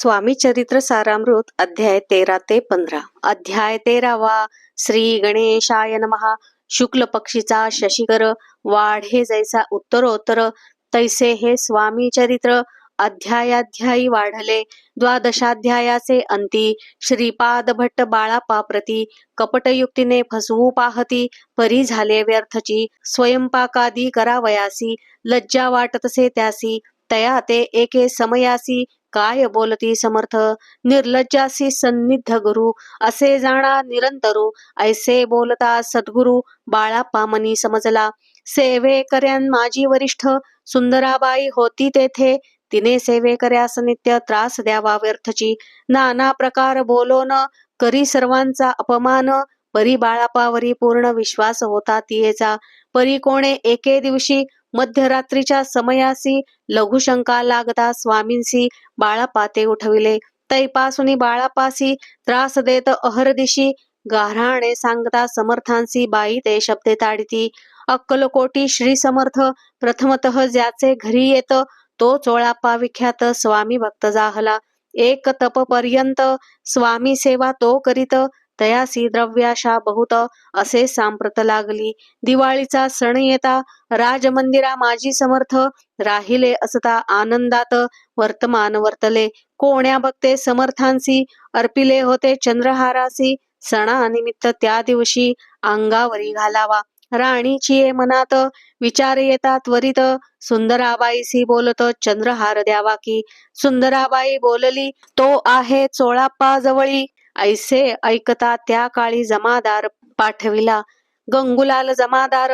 स्वामी चरित्र सारामृत अध्याय 13 ते 15. अध्याय 13वा. श्री गणेशाय नमः. शुक्ल पक्षीचा शशिकर वाढे जैसा उत्तरोत्तर तैसे हे स्वामी चरित्र अध्यायाध्यायी वाढले. द्वादशाध्यायाचे अंती. श्रीपाद भट्ट बाळापाप्रती कपटयुक्तीने फसवू पाहती परी झाले व्यर्थची. स्वयंपाकादी करावयासी लज्जा वाटतसे त्यासी. तया ते एके समयासी काय बोलती समर्थ. निर्लज्जासी सन्निध गुरु असे जाणा निरंतरू. ऐसे बोलता सद्गुरु बाळाप्पा मनी समजला. सेवेकऱ्यां माझी वरिष्ठ सुंदराबाई होती तेथे. तिने सेवेकऱ्यास नित्य त्रास द्यावा व्यर्थची. नाना प्रकार बोलोन करी सर्वांचा अपमान. परी बाळापावरी पूर्ण विश्वास होता तियेचा. परी कोणे एके दिवशी मध्यरात्रीच्या समयासी लघुशंका लागता स्वामींसी बाळापा ते उठविले. तैपासून बाळापासी त्रास देत अहरदिशी गाऱ्हाणे सांगता समर्थांसी बाई ते शब्दे ताडिती. अक्कलकोटी श्री समर्थ प्रथमतः ज्याचे घरी येत तो चोळाप्पा विख्यात स्वामी भक्त जाहला. एक तप पर्यंत स्वामी सेवा तो करीत तयासी द्रव्याशा बहुत असे सांप्रत लागली. दिवाळीचा सण येता राजमंदिरा माजी समर्थ राहिले असता आनंदात वर्तमान वर्तले. कोण्या भक्ते समर्थांसी अर्पिले होते चंद्रहारासी. सणानिमित्त त्या दिवशी अंगावरी घालावा. राणीची मनात विचार येता त्वरित सुंदराबाईसी बोलत चंद्रहार द्यावा की. सुंदराबाई बोलली तो आहे चोळाप्पा जवळी. ऐसे ऐकता त्या काळी जमादार पाठविला. गंगूलाल जमादार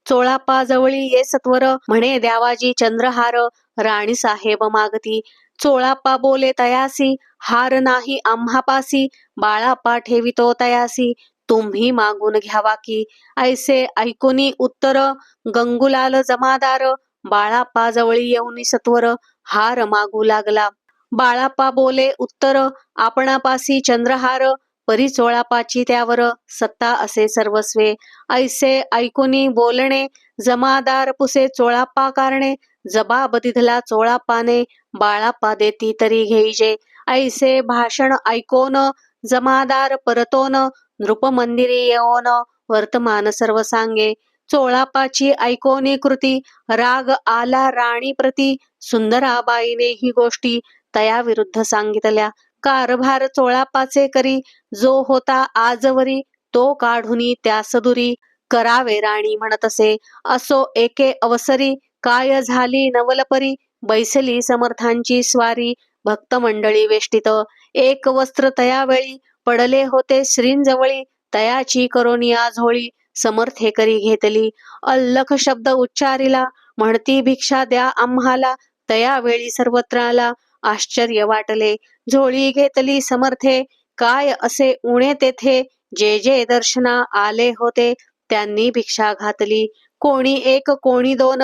चोळाप्पा जवळी ये सत्वर म्हणे द्यावाजी चंद्रहार राणी साहेब मागती. चोळाप्पा बोले तयासी हार नाही आम्हापासी. बाळाप्पा ठेवितो तयासी तुम्ही मागून घ्यावा की. ऐसे ऐकुनी उत्तर गंगूलाल जमादार बाळाप्पा जवळी येऊनी सत्वर हार मागू लागला. बाळाप्पा बोले उत्तर आपणापासी चंद्रहार परी चोळाप्पाची त्यावर सत्ता असे सर्वस्वे. ऐसे ऐकुनी बोलणे जमादार पुसे चोळाप्पा कारणे. जबाब दिधला चोळाप्पाने बाळाप्पा देती तरी घेईजे. ऐसे भाषण ऐकोन जमादार परतोन नृपमंदिरी येऊन वर्तमान सर्व सांगे. चोळाप्पाची ऐकोनी कृती राग आला राणी प्रती. सुंदराबाईने ही गोष्टी तया विरुद्ध सांगितल्या. कारभार चोळाप्पाचे करी जो होता आजवरी तो काढुनी त्यास दुरी करावे राणी म्हणतसे. असो एके अवसरी काय झाली नवलपरी. बैसली समर्थांची स्वारी भक्त मंडळी वेष्टित. एक वस्त्र तयावेळी पडले होते श्रींजवळी. तयाची करोनी आझोळी समर्थे करी घेतली. अल्लख शब्द उच्चारिला म्हणती भिक्षा द्या आम्हाला. तयावेळी सर्वत्राला आश्चर्य वाटले. झोळी घेतली समर्थे काय असे उणे तेथे. जे जे दर्शना आले होते त्यांनी भिक्षा घातली. कोणी एक कोणी दोन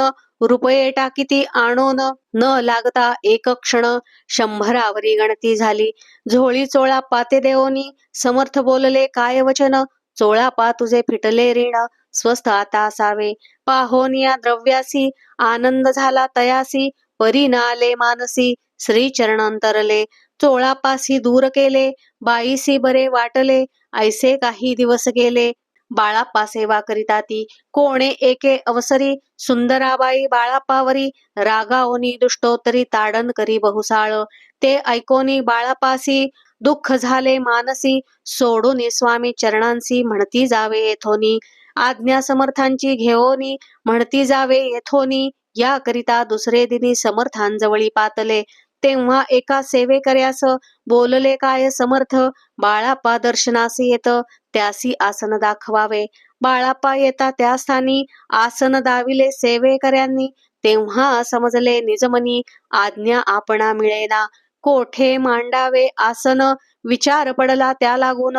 रुपये टाकीती आणोन. न लागता एक क्षण 100 गणती झाली. झोळी चोळाप्पा ते देवोनी समर्थ बोलले काय वचन. चोळाप्पा तुझे फिटले ऋण स्वस्थ आता असावे. पाहोनिया द्रव्यासी आनंद झाला तयासी. परी नाले मानसी श्री चरणांतरले. चोळाप्पासी दूर केले बाईसी बरे वाटले. ऐसे काही दिवस गेले बाळाप्पा सेवा करिता ती. कोणे एके अवसरी सुंदराबाई बाळाप्पावरी रागाओनी दुष्टोत्तरी ताडण करी बहुसाळ. ते ऐकोनी बाळाप्पासी दुःख झाले मानसी. सोडून स्वामी चरणांसी म्हणती जावे येथोनी. आज्ञा समर्थांची घेओनी म्हणती जावे येथोनी. या करिता दुसरे दिनी समर्थांजवळी पातले. तेव्हा एका सेवेकऱ्यास बोलले काय समर्थ. बाळाप्पा दर्शनासी येत त्यासी आसन दाखवावे. बाळाप्पा येता त्या स्थानी आसन दाविले सेवेकऱ्यांनी. तेव्हा समजले निजमनी आज्ञा आपणा मिळेना. कोठे मांडावे आसन विचार पडला त्या लागून.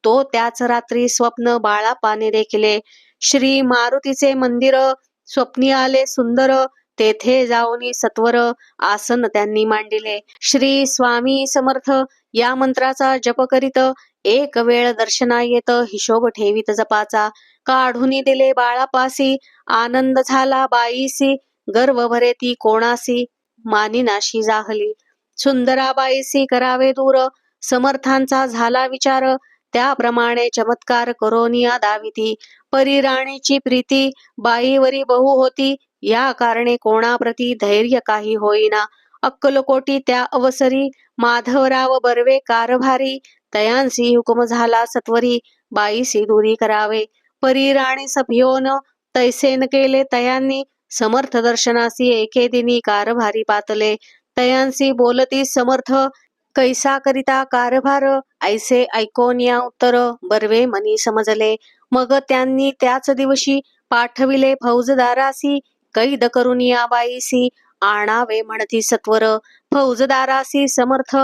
तो त्याच रात्री स्वप्न बाळाप्पाने देखिले. श्री मारुतीचे मंदिर स्वप्नी आले सुंदर. तेथे जाऊनी सत्वर आसन त्यांनी मांडिले. श्री स्वामी समर्थ या मंत्राचा जप करीत एक वेळ दर्शना येत हिशोब ठेवीत जपाचा. काढुनी दिले बाळापासी आनंद झाला बाईसी. गर्व भरे ती कोणासी मानिनाशी जाहली. सुंदराबाईसी करावे दूर, समर्थांचा झाला विचार, त्याप्रमाणे चमत्कार करोनिया दाविती. परी राणीची प्रीती बाईवरी बहु होती, या कारणे कोणाप्रती धैर्य काही होईना. अक्कलकोटी त्या अवसरी माधवराव बर्वे कारभारी, तयांसी हुकुम झाला सत्वरी, बाईसी दूरी करावे. परी राणी सभ्योन तैसेन केले तयांनी, समर्थ दर्शनासी एके दिनी कारभारी पातले. तयांसी बोलती समर्थ कैसा करिता कारभार, ऐसे ऐकोनिया उत्तर बर्वे मनी समजले. मग त्यांनी त्याच दिवशी पाठविले फौजदारासी, कैद करुनिया बाईसी आणावे म्हणती सत्वर. फौजदारासी समर्थ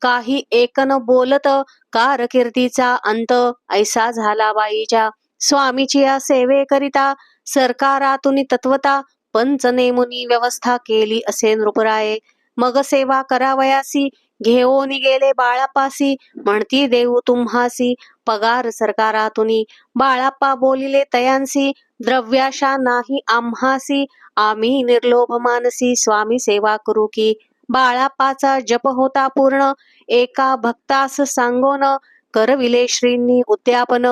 काही एक न बोलत, कारकिर्दीचा अंत ऐसा झाला बाईच्या. स्वामीची या सेवेकरिता सरकारातून तत्वता, पंच नेमुनी व्यवस्था केली असे नृपराये. मग सेवा करावयासी घेऊन गेले बाळापासी, म्हणती देऊ तुम्हासी पगार सरकारातुनी. बाळाप्पा बोलिले तयांसी, द्रव्याशा नाही आम्हासी, आम्ही निर्लोभ मानसी स्वामी सेवा करू की. बाळाप्पाचा जप होता पूर्ण, एका भक्तास सांगोन, करविले श्रींनी उद्यापन,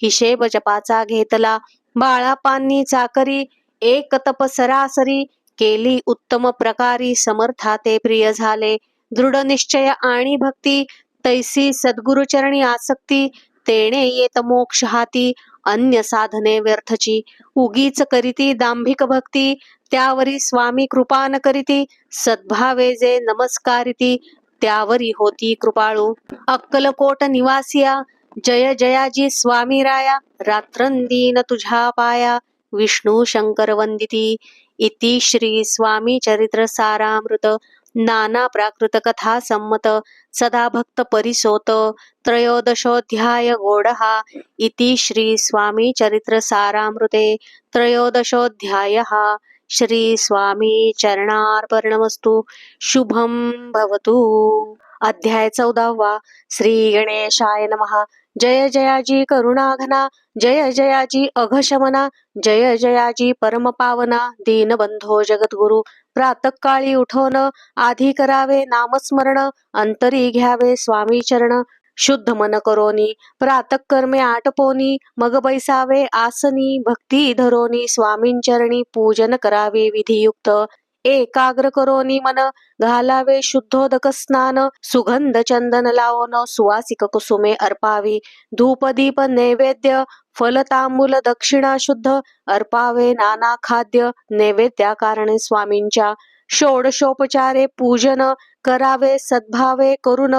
हिशेब जपाचा घेतला. बाळाप्पांनी चाकरी एक तप सरासरी, केली उत्तम प्रकारी, समर्था ते प्रिय झाले. दृढ निश्चय आणि भक्ती, तैसी सद्गुरुचरणी आसक्ती, तेणे येत मोक्ष हाती, अन्य साधने व्यर्थची. उगीच करीती दांभिक भक्ती, त्यावरी स्वामी कृपा न करीती, सद्भावे जे नमस्कारिती, त्यावरी होती कृपाळू. अक्कलकोट निवासिया, जय जयाजी स्वामी राया, रात्रंदीन तुझ्या पाया, विष्णू शंकर वंदिती. इति श्री स्वामी चरित्र सारामृत, नाना प्राकृत कथा संमत, सदा भक्त परिसोत, त्रयोदशोऽध्याय गोडहा. इति श्री स्वामी चरित्र सारामृते त्रयोदशोऽध्यायः. श्री स्वामी चरणार्पणमस्तु. शुभं भवतु. अध्याय 14वा. श्री गणेशाय नमः. जय जयाजी करुणाघना, जय जयाजी अघशमना, जय जयाजी परमपावना, दीनबंधो जगद्गुरु. प्रातःकाळी उठोन आधी करावे नामस्मरण, अंतरी घ्यावे स्वामी चरण. शुद्ध मन करोनी प्रातःकर्मे आटपोनी, मग बैसावे आसनी, भक्ती धरोनी स्वामींचरणी पूजन करावे विधियुक्त. एकाग्र करोनी मन घालावे शुद्धोदक स्नान, सुगंध चंदन लावून सुवासिक कुसुमे अर्पावी. धूपदीप नैवेद्य फल तांबूल दक्षिणा शुद्ध, अर्पावे नाना खाद्य नैवेद्या कारणे स्वामींच्या. षोडशोपचारे पूजन करावे सद्भावे करून,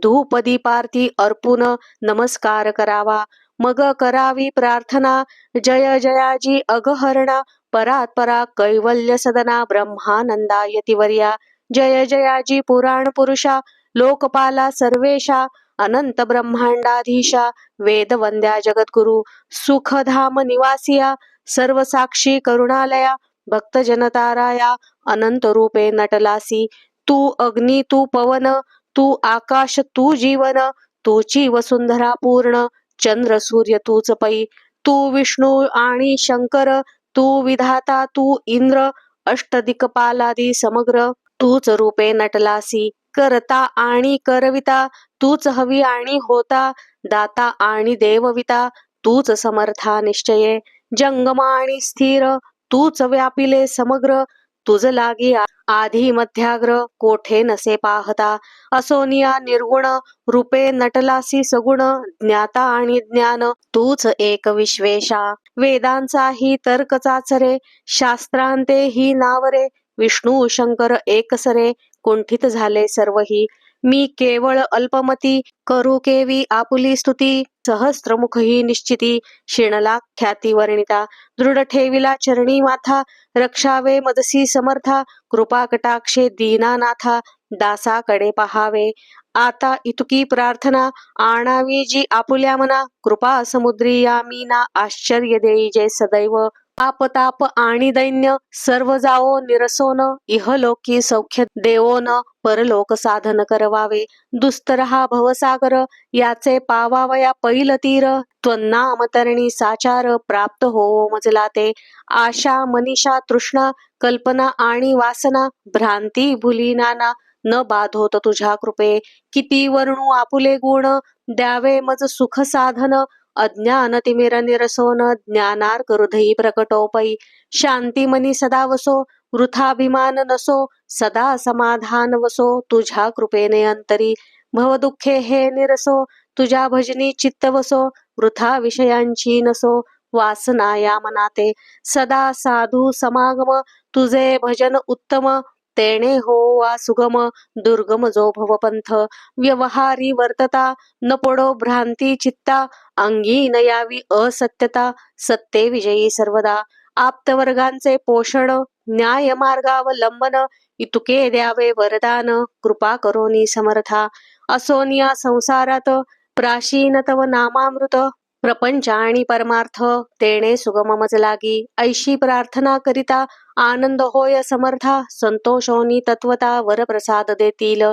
धूपदीपार्थी अर्पून नमस्कार करावा. मग करावी प्रार्थना, जय जयाजी अगहरणा, परात्परा कैवल्य सदना, ब्रह्मानंदा यतिवर्या. जय जयाजी पुराण पुरुषा, लोकपाला सर्वेशा, अनंत ब्रह्मांडाधीशा, वेदवंद्या जगद्गुरु. सुखधाम निवासिया, सर्वसाक्षी करुणालया, भक्त जनताराया, अनंत रूपे नटलासी. तू अग्नी तू पवन, तू आकाश तू जीवन, तूची वसुंधरा पूर्ण, चंद्र सूर्य तूच पै. तू विष्णू आणि शंकर, तू विधाता तू इंद्र, अष्टदिक्पालादी समग्र, तूच रूपे नटलासी. करता आणि करविता, तूच हवी आणि होता, दाता आणि देवविता, तूच समर्था निश्चये. जंगम आणि स्थिर, तूच व्यापिले समग्र, तुझ लागी आधी मध्याग्र, कोठे नसे पाहता. असोनिया निर्गुण रूपे नटलासी सगुण, ज्ञाता आणि ज्ञान तूच एक विश्वेशा. वेदांचाही तर्क चाचरे, शास्त्रांते ही नावरे, विष्णू शंकर एकसरे, कुंठित झाले सर्वही. मी केवळ अल्पमती, करू केवी आपुली स्तुती, सहस्त्रमुख ही निश्चिती, शिणला ख्याती वर्णिता. दृढ ठेविला चरणी माथा, रक्षावे मदसी समर्था, कृपा कटाक्षे दीनानाथा, दासाकडे पहावे. आता इतुकी प्रार्थना, आणावी जी आपुल्या मना, कृपा समुद्री या मीना, आश्चर्य देई जे सदैव. आपताप आणि दैन्य सर्व जाओ निरसोन, इहलोकी सौख्य देवोन, परलोक साधन करवावे. दुस्तर हा भवसागर, याचे पावावया पैल तीर, त्वन्नाम तरणी साचार, प्राप्त होवो मजला ते. आशा मनीषा तृष्णा, कल्पना आणि वासना, भ्रांती भुली नाना, न बाधोत तुझ्या कृपे. किती वर्णू आपुले गुण, द्यावे मज सुख साधन. अज्ञान तिमिर निरसोन, ज्ञानार्क हृदयी प्रकटोपै. शांती मनी सदा वसो, वृथाभिमान नसो. सदा समाधान वसो, तुझ्या कृपेने अंतरी. भवदुःखे हे निरसो, तुझ्या भजनी चित्त वसो. वृथा विषयांची नसो, वासना या मनाते. सदा साधू समागम, तुझे भजन उत्तम. तेणे हो वा सुगम, दुर्गम जो भवपंथ. व्यवहारी वर्तता, न पडो भ्रांती चित्ता. अंगी न यावी असत्यता, सत्ते विजयी सर्वदा. आप्तवर्गांचे पोषण, न्याय मार्गावलंबन. इतुके द्यावे वरदान, कृपा करोनी समर्था. असोनिया संसारात, प्राशीन तव नामामृत. प्रपंच आणि परमार्थ, तेणे सुगम मज लागी. ऐशी प्रार्थना करिता, आनंद होय समर्था. संतोषोनी तत्वता, वरप्रसाद देतील.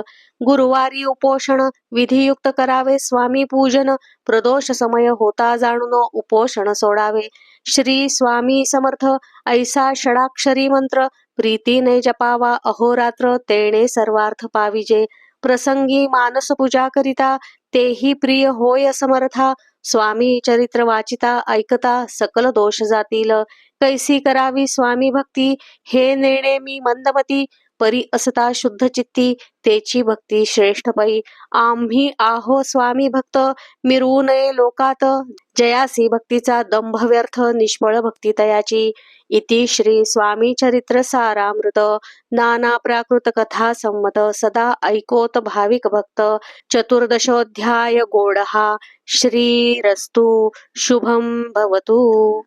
गुरुवारी उपोषण, विधियुक्त करावे स्वामी पूजन. प्रदोष समय होता जाणून, उपोषण सोडावे. श्री स्वामी समर्थ, ऐसा षडाक्षरी मंत्र. प्रीतीने जपावा अहोरात्र, तेणे सर्वार्थ पाविजे. प्रसंगी मानस पूजा करिता, तेही प्रिय होय समर्था. स्वामी चरित्र वाचिता ऐकता, सकल दोष जातील. कैसी करावी स्वामी भक्ती, हे नेणे मी मंदमती. परी असता शुद्ध चित्ती, तेची भक्ती श्रेष्ठ पै. आम्ही आहो स्वामी भक्त, मिरवू नये लोकात. जयासी भक्तीचा दंभ व्यर्थ, निष्फळ भक्ती तयाची. इति श्री स्वामी चरित्र सारामृत. नाना प्राकृत कथा संमत, सदा ऐकोत भाविक भक्त. चतुर्दशोऽध्याय गोडहा. श्रीरस्तु शुभम भवतु.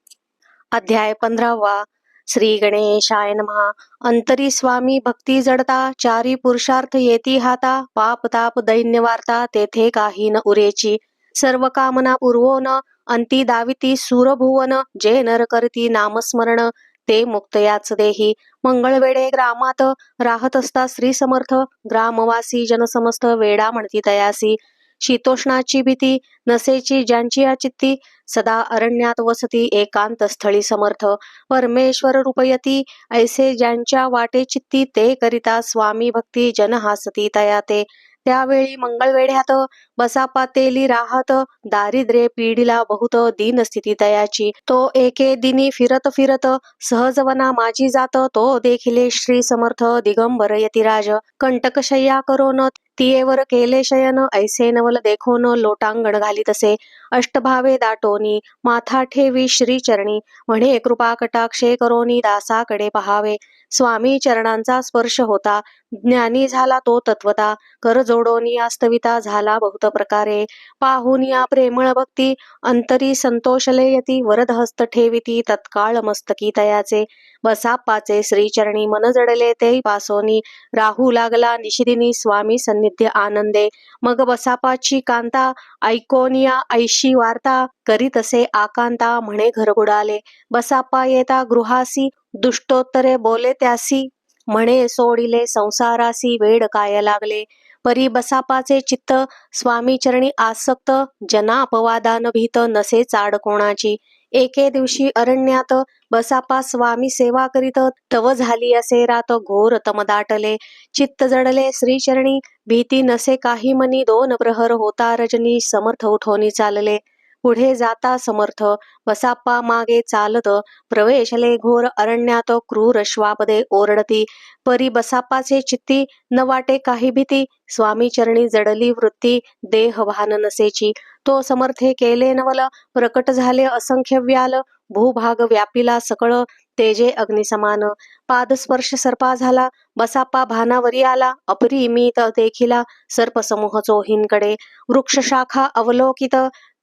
अध्याय 15वा. श्री गणेशाय नमः. अंतरी स्वामी भक्ती जडता, चारी पुरुषार्थ येती हाता. पाप ताप दैन्य वार्ता, तेथे काही न उरेची. सर्व कामना पुरवोन, अंती दाविती सुरभुवन. जे नर करती नामस्मरण, ते मुक्त याच देही. मंगळवेढे ग्रामात, राहत असता श्री समर्थ. ग्रामवासी जनसमस्त, वेडा म्हणती तयासी. शीतोष्णाची भीती नसेची ज्यांची या चित्ती. सदा अरण्यात वसती, एकांत स्थळी समर्थ. परमेश्वर रूपयती, ऐसे ज्यांच्या वाटे चित्ती. ते करिता स्वामी भक्ती, जन हासती तयाते. त्यावेळी मंगळवेढ्यात, बसापा तेली राहत. दारिद्र्ये पीडिला बहुत, दीनस्थिती तयाची. तो एके दिनी फिरत फिरत, सहजवना माझी जात. तो देखिले श्री समर्थ, दिगंबर यतिराज. कंटकशय्या करोन, तियेवर केले शयन. ऐसे नवल देखोन, लोटांगण घालीतसे. अष्टभावे दाटोनी, माथा ठेवी श्रीचरणी. म्हणे कृपा कटाक्षे करोनी, दासाकडे पहावे. स्वामी चरणांचा स्पर्श होता, ज्ञानी झाला तो तत्वता. कर जोडोनी आस्तविता, झाला बहुत प्रकारे. पाहुनिया प्रेमळ भक्ती, अंतरी संतोषले यती. वरद हस्त ठेविती, तत्काळ मस्तकी तयाचे. बसाप्पाचे श्रीचरणी मन जडले ते पासोनी. राहू लागला निशिदिनी, स्वामी सन्निध्य आनंदे. मग बसापाची कांता, ऐकोनिया ऐशी वार्ता. करीतसे आकांता, म्हणे घर बुडाले. बसाप्पा येता गृहासी, दुष्टोत्तरे बोले त्यासी. म्हणे सोडिले संसारासी, वेड काय लागले. परी बसापाचे चित्त, स्वामी चरणी आसक्त. जना अपवादान भीत, नसे चाड कोणाची. एके दिवशी अरण्यात, बसापा स्वामी सेवा करीत. तव झाली असे रात, घोर तम दाटले. चित्त जडले श्रीचरणी, भीती नसे काही मनी. दोन प्रहर होता रजनी, समर्थ उठोनी चालले. पुढे जाता समर्थ, बसाप्पा मागे चालत. प्रवेशले घोर अरण्यात, क्रूर श्वापदे ओरडती. परी बसाप्पाचे चित्ती, न वाटे काही भीती. स्वामी चरणी जडली वृत्ती, देह भान नसेची. तो समर्थे केले नवल, प्रकट झाले असंख्य व्याल. भूभाग व्यापिला सकळ, तेजे अग्निसमान. पादस्पर्श सर्पा झाला, बसाप्पा भानावरी आला. अपरिमित देखिला, सर्पसमूह चोहींकडे. वृक्षशाखा अवलोकित,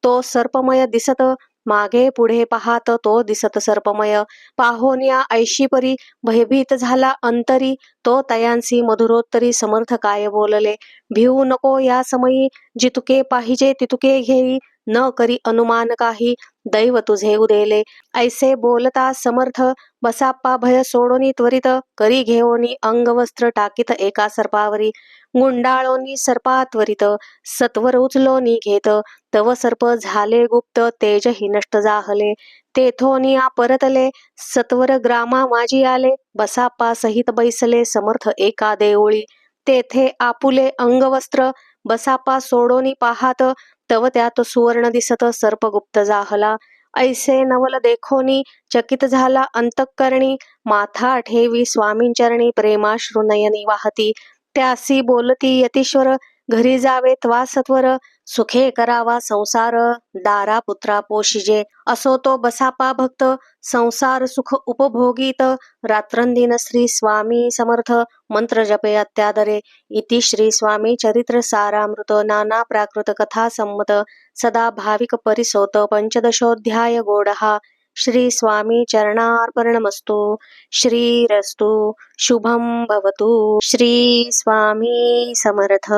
तो सर्पमय दिसत. मागे पुढे पाहात, तो दिसत सर्पमय. पाहोनिया ऐशी परी, भयभीत झाला अंतरी. तो तयांसी मधुरोत्तरी, समर्थ काय बोलले. भिवू नको या समयी, जितुके पाहिजे तितुके घेई. न करी अनुमान काही, दैव तुझे उदेले. ऐसे बोलता समर्थ, बसाप्पा भय सोडोनी त्वरित. करी घेऊनी अंगवस्त्र, टाकीत एका सर्पावरी. गुंडाळोनी सर्पा त्वरित, सत्वर उचलोनी घेत. तव सर्प झाले गुप्त, तेजही नष्ट जाहले. तेथोनिया परतले, सत्वर ग्रामा माझी आले. बसाप्पा सहित बैसले, समर्थ एका देऊळी. तेथे आपुले अंगवस्त्र बसापा सोडोनी पाहात, तव त्यात सुवर्ण दिसत सर्पगुप्त जाहला. ऐसे नवल देखोनी चकित झाला अंतःकरणी, माथा ठेवी स्वामींचरणी प्रेमाश्रू नयनी वाहती. त्यासी बोलती यतीश्वर, घरी जावे त्वा सत्वर, सुखे करावा संसार, दारा पुत्रा पोशिजे. असो तो बसापा भक्त, संसार सुख उपभोगीत, रात्रंदिन श्री स्वामी समर्थ, मंत्र जपे अत्यादरे. इति श्री स्वामी चरित्र सारामृत नाना प्राकृत कथा संमत, सदा भाविक परिसोत पंचदशोऽध्याय गोडहा. श्री स्वामी चरणार्पणमस्तु. श्रीरस्तु. शुभं भवतु. श्री स्वामी समर्थ.